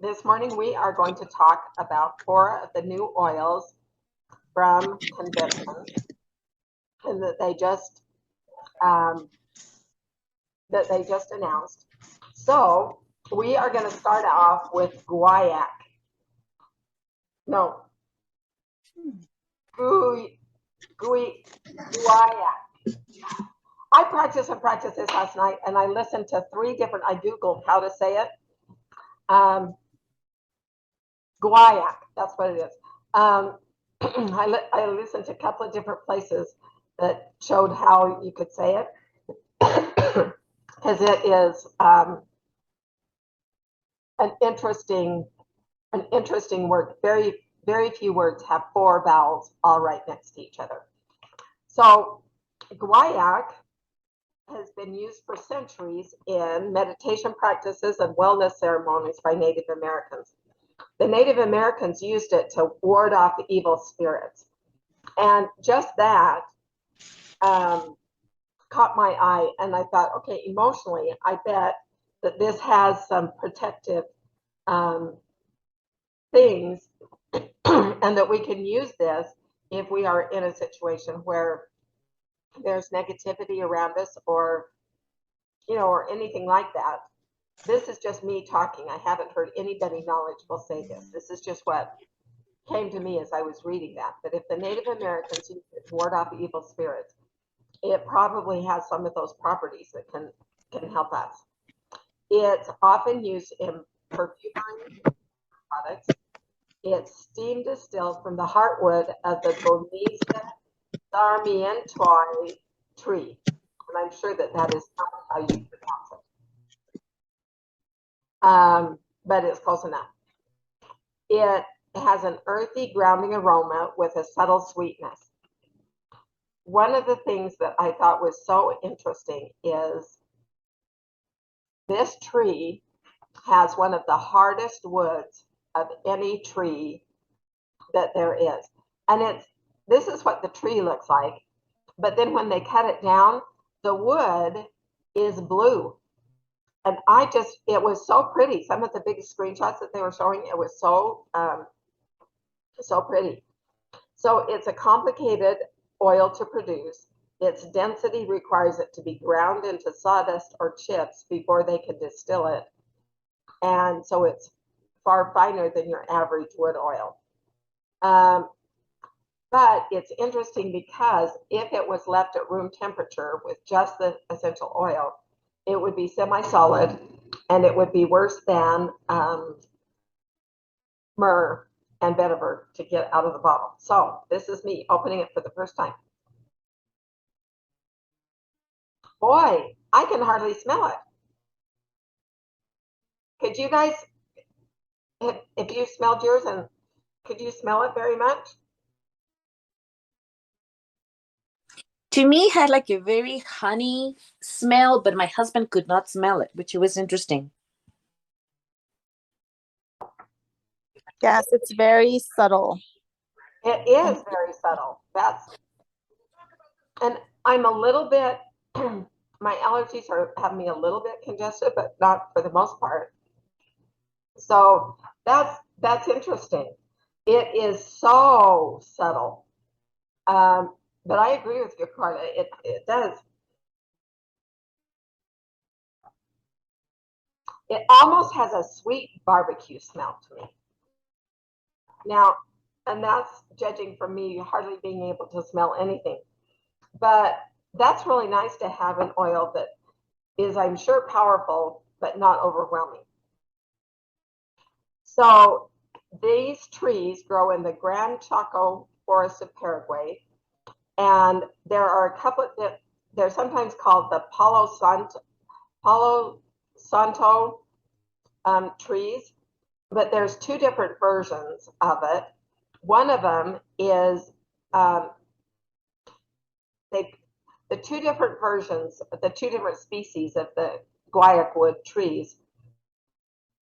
this morning we are going to talk about 4 of the new oils from Convention and that they just announced. So we are going to start off with Gauiac. No. Gauiac. I practiced this last night, and I listened to 3 different, I Googled how to say it. Gauiac, that's what it is. I listened to a couple of different places that showed how you could say it, because it is an interesting word. Very few words have 4 vowels all right next to each other. So Gauiac has been used for centuries in meditation practices and wellness ceremonies by Native Americans. The Native Americans used it to ward off evil spirits. And just that caught my eye, and I thought, okay, emotionally, I bet that this has some protective things and that we can use this if we are in a situation where there's negativity around us or anything like that. This is just me talking. I haven't heard anybody knowledgeable say this. This is just what came to me as I was reading that. But if the Native Americans used it to ward off evil spirits, it probably has some of those properties that can help us. It's often used in perfumery products. It's steam distilled from the heartwood of the Gauiacwood sarmientoi tree. And I'm sure that is not how you pronounce it. But it's close enough. It has an earthy, grounding aroma with a subtle sweetness. One of the things that I thought was so interesting is this tree has one of the hardest woods of any tree that there is. And this is what the tree looks like. But then when they cut it down, the wood is blue. And it was so pretty. Some of the big screenshots that they were showing, it was so pretty. So it's a complicated oil to produce. Its density requires it to be ground into sawdust or chips before they can distill it. And so it's far finer than your average wood oil. But it's interesting because if it was left at room temperature with just the essential oil, it would be semi-solid, and it would be worse than myrrh and vetiver to get out of the bottle. So this is me opening it for the first time. Boy, I can hardly smell it. Could you guys, if you smelled yours, and could you smell it very much? To me, it had like a very honey smell, but my husband could not smell it, which was interesting. Yes, it's very subtle. It is very subtle. And I'm a little bit, my allergies have me a little bit congested, but not for the most part. So that's interesting. It is so subtle. But I agree with you, Carla. It does. It almost has a sweet barbecue smell to me. Now, and that's judging from me hardly being able to smell anything. But that's really nice to have an oil that is, I'm sure, powerful, but not overwhelming. So these trees grow in the Gran Chaco forest of Paraguay. And there are a couple that they're sometimes called the Palo Santo trees, but there's 2 different versions of it. One of them is the 2 different versions, the 2 different species of the Gauiacwood trees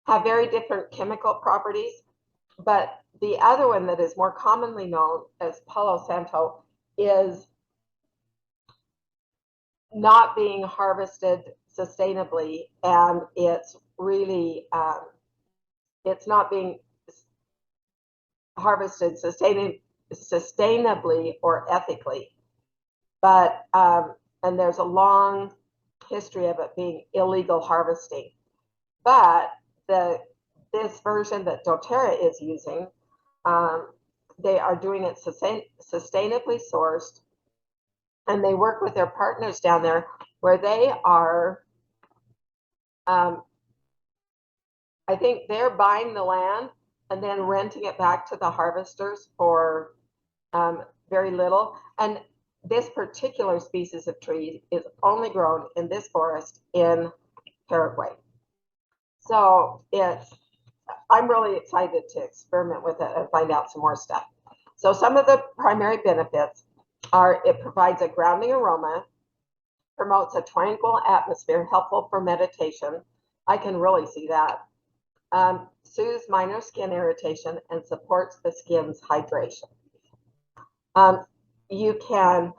have very different chemical properties, but the other one that is more commonly known as Palo Santo is not being harvested sustainably, and it's really it's not being harvested sustainably or ethically, but and there's a long history of it being illegal harvesting. But this version that doTERRA is using, they are doing it sustainably sourced, and they work with their partners down there where they are, I think they're buying the land and then renting it back to the harvesters for very little. And this particular species of tree is only grown in this forest in Paraguay. So I'm really excited to experiment with it and find out some more stuff. So some of the primary benefits are it provides a grounding aroma, promotes a tranquil atmosphere, helpful for meditation. I can really see that. Soothes minor skin irritation and supports the skin's hydration. You can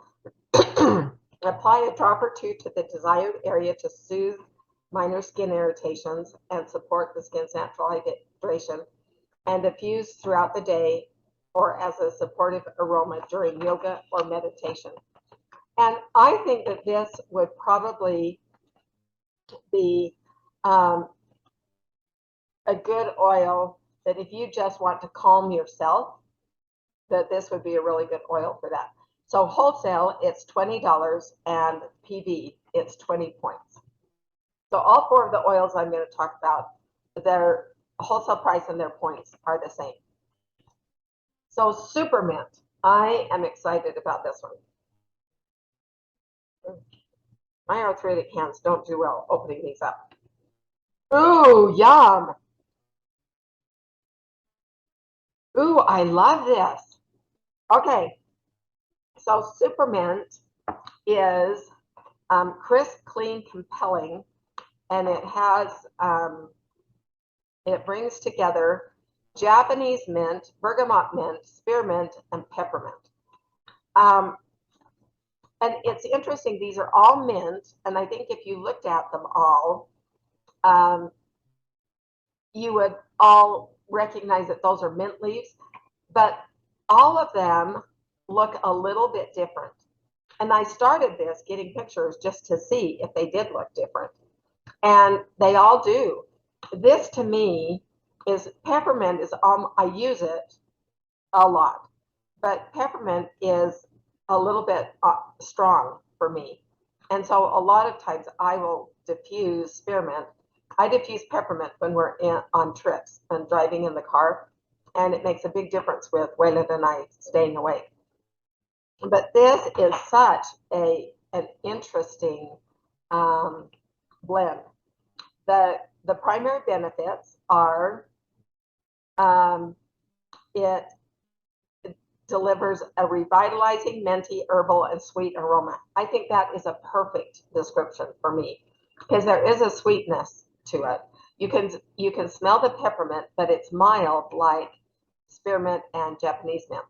apply a drop or two to the desired area to soothe minor skin irritations and support the skin's natural hydration, and diffuse throughout the day or as a supportive aroma during yoga or meditation. And I think that this would probably be a good oil that if you just want to calm yourself, that this would be a really good oil for that. So wholesale, it's $20, and PV, it's 20 points. So all four of the oils I'm going to talk about, their wholesale price and their points are the same. So SuperMint, I am excited about this one. My arthritic hands don't do well opening these up. Ooh, yum. Ooh, I love this. Okay, so SuperMint is crisp, clean, compelling, and it has, it brings together Japanese mint, bergamot mint, spearmint, and peppermint. And it's interesting, these are all mint, and I think if you looked at them all, you would all recognize that those are mint leaves, but all of them look a little bit different. And I started this getting pictures just to see if they did look different. And they all do. This to me is peppermint is, I use it a lot, but peppermint is a little bit strong for me. And so a lot of times I will diffuse spearmint. I diffuse peppermint when we're on trips and driving in the car, and it makes a big difference with Waylon and I staying awake. But this is such an interesting blend. The primary benefits are it delivers a revitalizing, minty, herbal, and sweet aroma. I think that is a perfect description for me because there is a sweetness to it. You can smell the peppermint, but it's mild like spearmint and Japanese mint.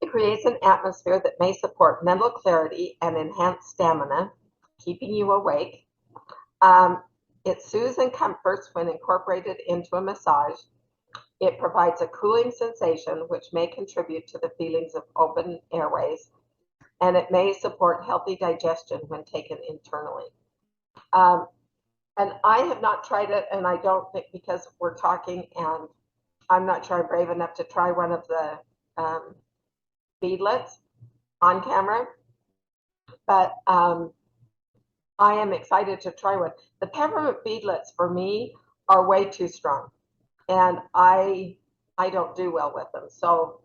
It creates an atmosphere that may support mental clarity and enhance stamina, keeping you awake. It soothes and comforts when incorporated into a massage. It provides a cooling sensation, which may contribute to the feelings of open airways, and it may support healthy digestion when taken internally. And I have not tried it, and I don't think because we're talking, and I'm not sure I'm brave enough to try one of the beadlets on camera, but I am excited to try one. The peppermint beadlets for me are way too strong, and I don't do well with them. So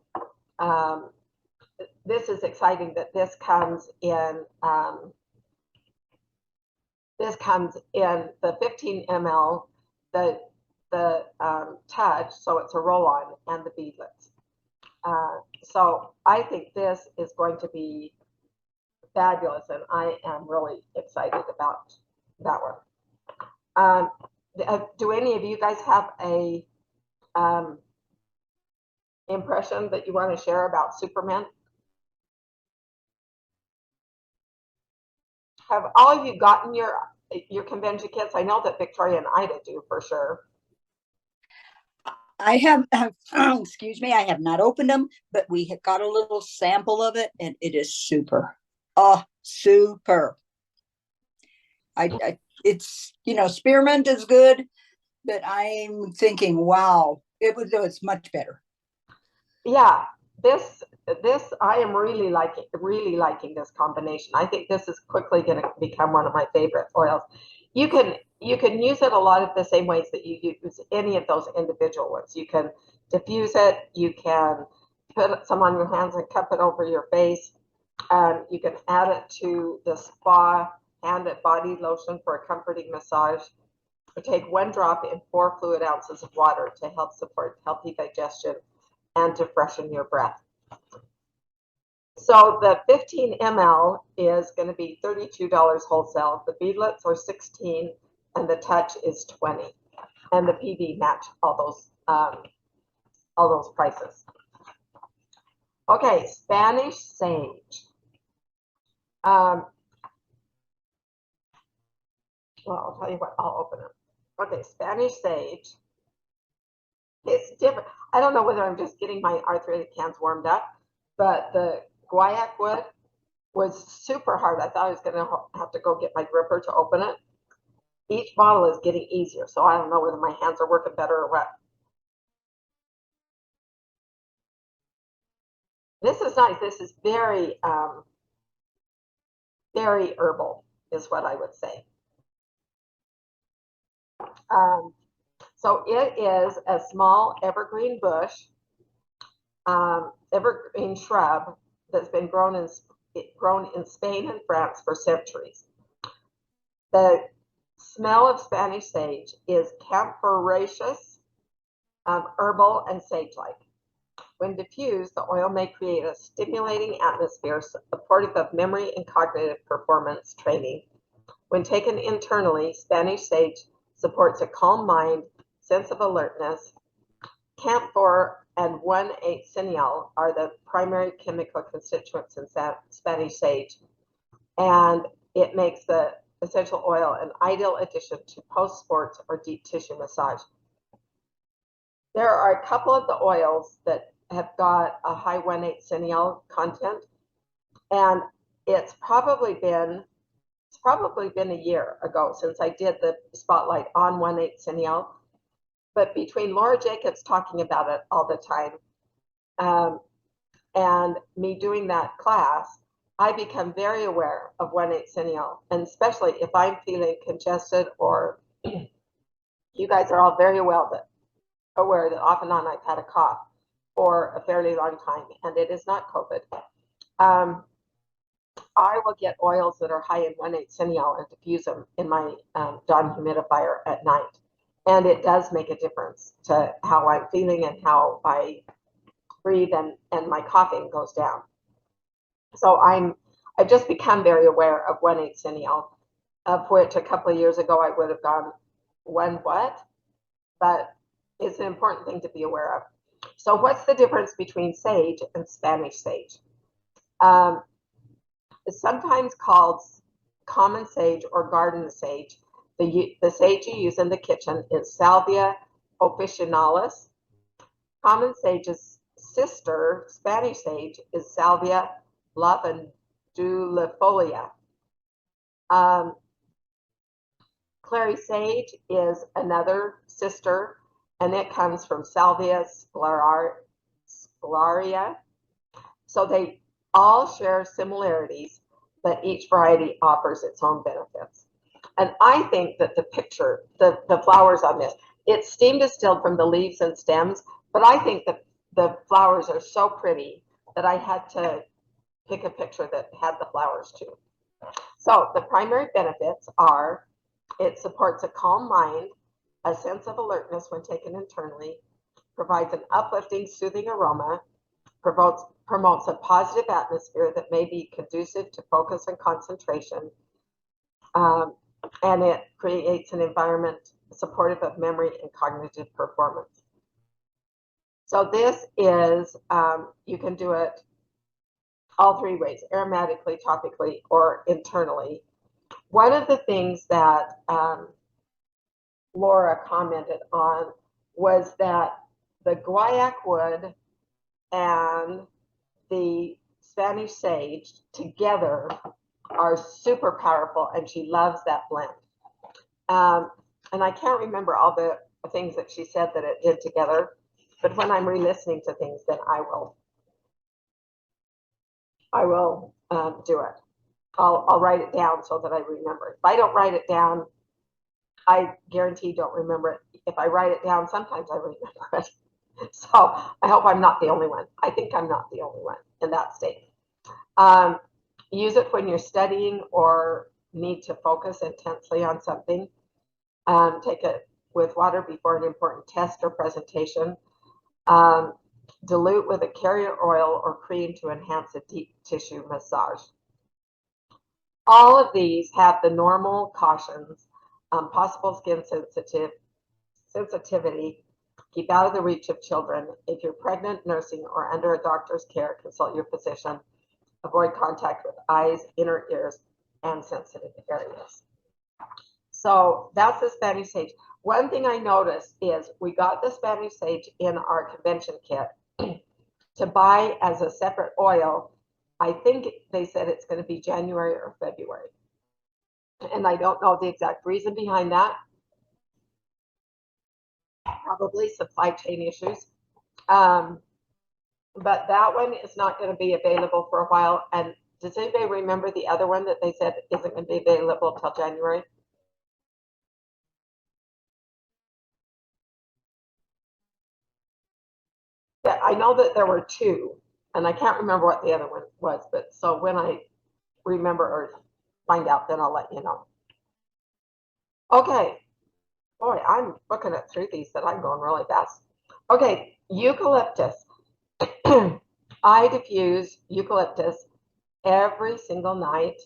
this is exciting that this comes in the 15 ml, the touch, so it's a roll-on, and the beadlets. So I think this is going to be fabulous, and I am really excited about that one. Do any of you guys have a impression that you want to share about SuperMint? Have all of you gotten your your convention kits? I know that Victoria and Ida do for sure. I have, excuse me, I have not opened them, but we have got a little sample of it and it is super. Oh, super. It's, spearmint is good, but I'm thinking, wow, it's much better. Yeah, this I am really liking this combination. I think this is quickly going to become one of my favorite oils. You can use it a lot of the same ways that you use any of those individual ones. You can diffuse it, you can put some on your hands and cup it over your face. You can add it to the spa hand and body lotion for a comforting massage. Or take 1 drop in 4 fluid ounces of water to help support healthy digestion and to freshen your breath. So the 15 ml is going to be $32 wholesale. The beadlets are $16 and the touch is $20. And the PV match all those prices. Okay, Spanish sage. Well, I'll tell you what, I'll open it. Okay, Spanish sage. It's different. I don't know whether I'm just getting my arthritic hands warmed up, but the Gauiacwood was super hard. I thought I was going to have to go get my gripper to open it. Each bottle is getting easier, so I don't know whether my hands are working better or what. This is nice. This is very, very herbal, is what I would say. So it is a small evergreen bush, evergreen shrub that's been grown in Spain and France for centuries. The smell of Spanish sage is camphoraceous, herbal, and sage-like. When diffused, the oil may create a stimulating atmosphere supportive of memory and cognitive performance training. When taken internally, Spanish sage supports a calm mind, sense of alertness. Camphor and 1,8-cineol are the primary chemical constituents in Spanish sage, and it makes the essential oil an ideal addition to post-sports or deep tissue massage. There are a couple of the oils that have got a high 1,8-cineol content, and it's probably been a year ago since I did the spotlight on 1,8-cineol. But between Laura Jacobs talking about it all the time and me doing that class, I become very aware of 1,8-cineol, and especially if I'm feeling congested, or you guys are all very well aware that off and on I've had a cough for a fairly long time, and it is not COVID. I will get oils that are high in 1,8-cineol and diffuse them in my Dawn humidifier at night. And it does make a difference to how I'm feeling and how I breathe, and my coughing goes down. So I've just become very aware of 1,8-cineol, of which a couple of years ago I would have gone, what? But it's an important thing to be aware of. So what's the difference between sage and Spanish sage? It's sometimes called common sage or garden sage. The sage you use in the kitchen is Salvia officinalis. Common sage's sister, Spanish sage, is Salvia lavendulifolia. Clary sage is another sister, and it comes from Salvia scalaria. So they all share similarities, but each variety offers its own benefits. And I think that the flowers on this, it's steam distilled from the leaves and stems, but I think that the flowers are so pretty that I had to pick a picture that had the flowers too. So the primary benefits are it supports a calm mind, a sense of alertness when taken internally, provides an uplifting, soothing aroma, promotes a positive atmosphere that may be conducive to focus and concentration, and it creates an environment supportive of memory and cognitive performance. So this is, you can do it all 3 ways, aromatically, topically, or internally. one of the things that Laura commented on was that the Gauiacwood and the Spanish sage together are super powerful, and she loves that blend. And I can't remember all the things that she said that it did together, but when I'm re-listening to things, then I will do it. I'll write it down so that I remember. If I don't write it down, I guarantee don't remember it. If I write it down, sometimes I remember it. So I hope I'm not the only one. I think I'm not the only one in that state. Use it when you're studying or need to focus intensely on something. Take it with water before an important test or presentation. Dilute with a carrier oil or cream to enhance a deep tissue massage. All of these have the normal cautions, possible skin sensitivity, keep out of the reach of children. If you're pregnant, nursing, or under a doctor's care, consult your physician. Avoid contact with eyes, inner ears, and sensitive areas. So that's the Spanish sage. One thing I noticed is we got the Spanish sage in our convention kit to buy as a separate oil. I think they said it's going to be January or February. And I don't know the exact reason behind that. Probably supply chain issues. But that one is not going to be available for a while. And does anybody remember the other one that they said isn't going to be available until January? Yeah, I know that there were two, and I can't remember what the other one was. But so when I remember or find out, then I'll let you know. Okay. Boy, I'm looking at through these that I'm going really fast. Okay, eucalyptus. I diffuse eucalyptus every single night.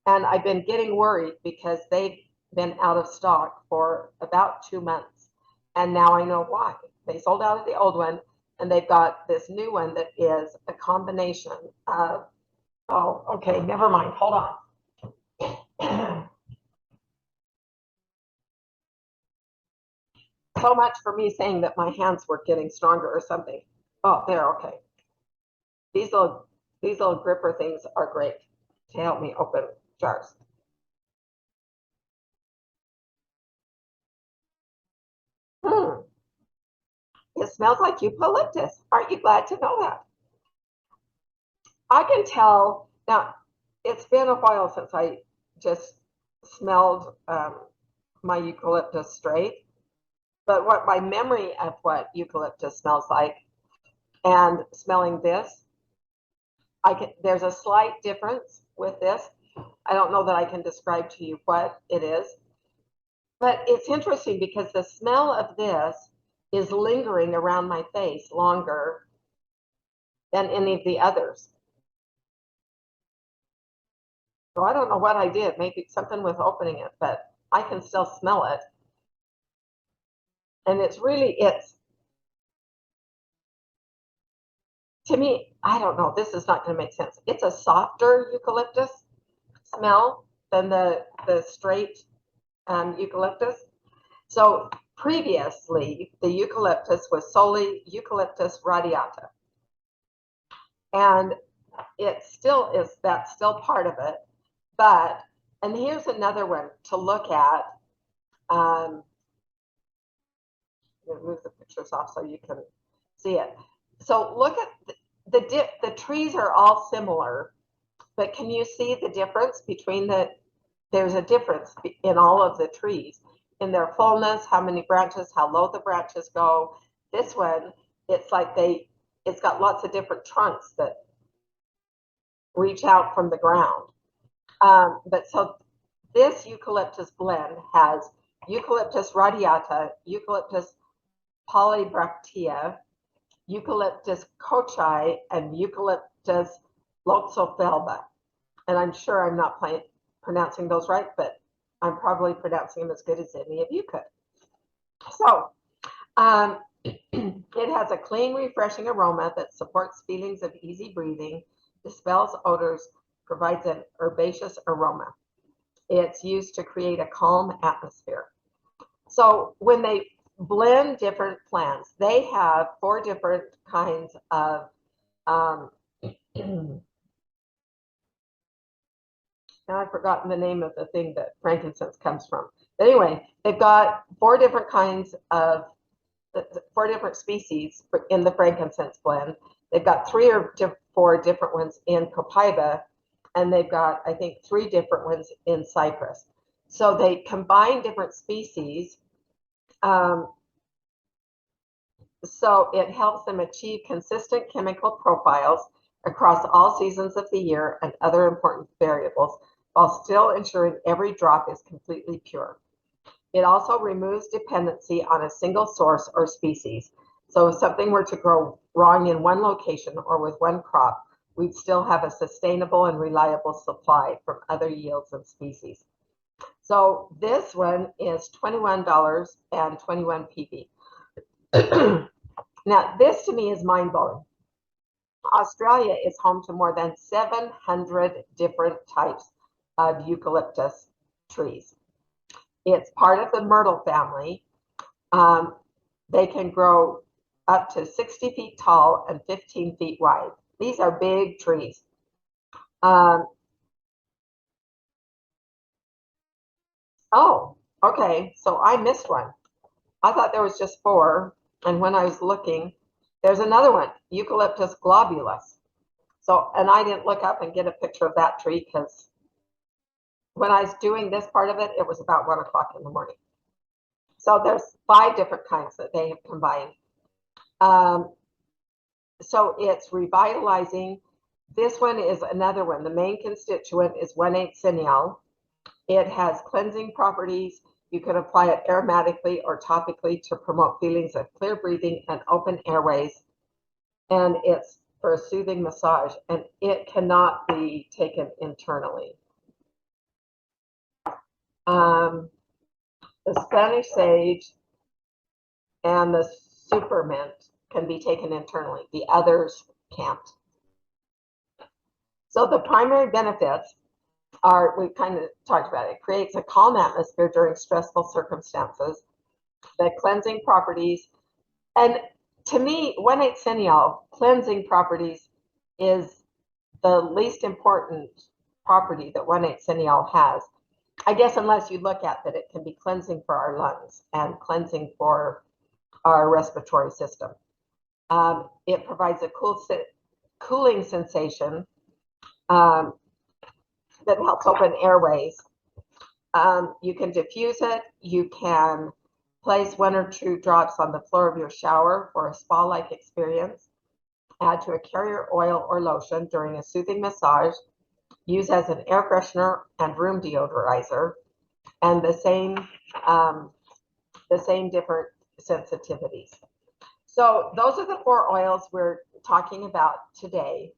And I've been getting worried because they've been out of stock for about 2 months. And now I know why. They sold out of the old one, and they've got this new one that is a combination of, oh, okay, never mind. Hold on. So much for me saying that my hands were getting stronger or something. Oh, there, okay. These little gripper things are great to help me open jars. It smells like eucalyptus. Aren't you glad to know that? I can tell now. It's been a while since I just smelled my eucalyptus straight, but what my memory of what eucalyptus smells like and smelling this, there's a slight difference with this. I don't know that I can describe to you what it is, but it's interesting because the smell of this is lingering around my face longer than any of the others. So I don't know what I did, maybe something with opening it, but I can still smell it. And it's to me, I don't know, this is not going to make sense. It's a softer eucalyptus smell than the straight eucalyptus. So previously, the eucalyptus was solely Eucalyptus radiata. And it still is, that's still part of it. But, and here's another one to look at. I'm going to move the pictures off so you can see it. So look at the trees are all similar, but can you see the difference between there's a difference in all of the trees in their fullness, how many branches, how low the branches go. This one, it's like it's got lots of different trunks that reach out from the ground. But so this eucalyptus blend has Eucalyptus radiata, Eucalyptus polybractea, Eucalyptus kochai, and Eucalyptus loxophelba. And I'm sure I'm not pronouncing those right, but I'm probably pronouncing them as good as any of you could. So it has a clean, refreshing aroma that supports feelings of easy breathing, dispels odors, provides an herbaceous aroma. It's used to create a calm atmosphere. So when they blend different plants, they have 4 different kinds of now I've forgotten the name of the thing that frankincense comes from. But anyway, they've got 4 different kinds of 4 different species in the frankincense blend. They've got 3 or 4 different ones in copaiba, and they've got, I think, 3 different ones in cypress. So they combine different species. So it helps them achieve consistent chemical profiles across all seasons of the year and other important variables, while still ensuring every drop is completely pure. It also removes dependency on a single source or species. So if something were to grow wrong in one location or with one crop, we'd still have a sustainable and reliable supply from other yields and species. So this one is $21 and 21 PB. Now, this to me is mind-blowing. Australia is home to more than 700 different types of eucalyptus trees. It's part of the myrtle family. They can grow up to 60 feet tall and 15 feet wide. These are big trees. Oh, okay, so I missed one. I thought there was just 4, and when I was looking, there's another one, Eucalyptus globulus. So, and I didn't look up and get a picture of that tree because when I was doing this part of it, it was about 1 o'clock in the morning. So there's 5 different kinds that they have combined. So it's revitalizing. This one is another one. The main constituent is 1/8 cineol. It has cleansing properties. You can apply it aromatically or topically to promote feelings of clear breathing and open airways. And it's for a soothing massage, and it cannot be taken internally. The Spanish sage and the SuperMint can be taken internally. The others can't. So the primary benefits are, we've kind of talked about it. It creates a calm atmosphere during stressful circumstances. The cleansing properties, and to me, 1/8 cineol cleansing properties is the least important property that 1/8 cineol has. I guess unless you look at that it can be cleansing for our lungs and cleansing for our respiratory system. It provides a cooling sensation that helps open airways. You can diffuse it. You can place 1 or 2 drops on the floor of your shower for a spa-like experience. Add to a carrier oil or lotion during a soothing massage. Use as an air freshener and room deodorizer, and the same different sensitivities. So those are the 4 oils we're talking about today.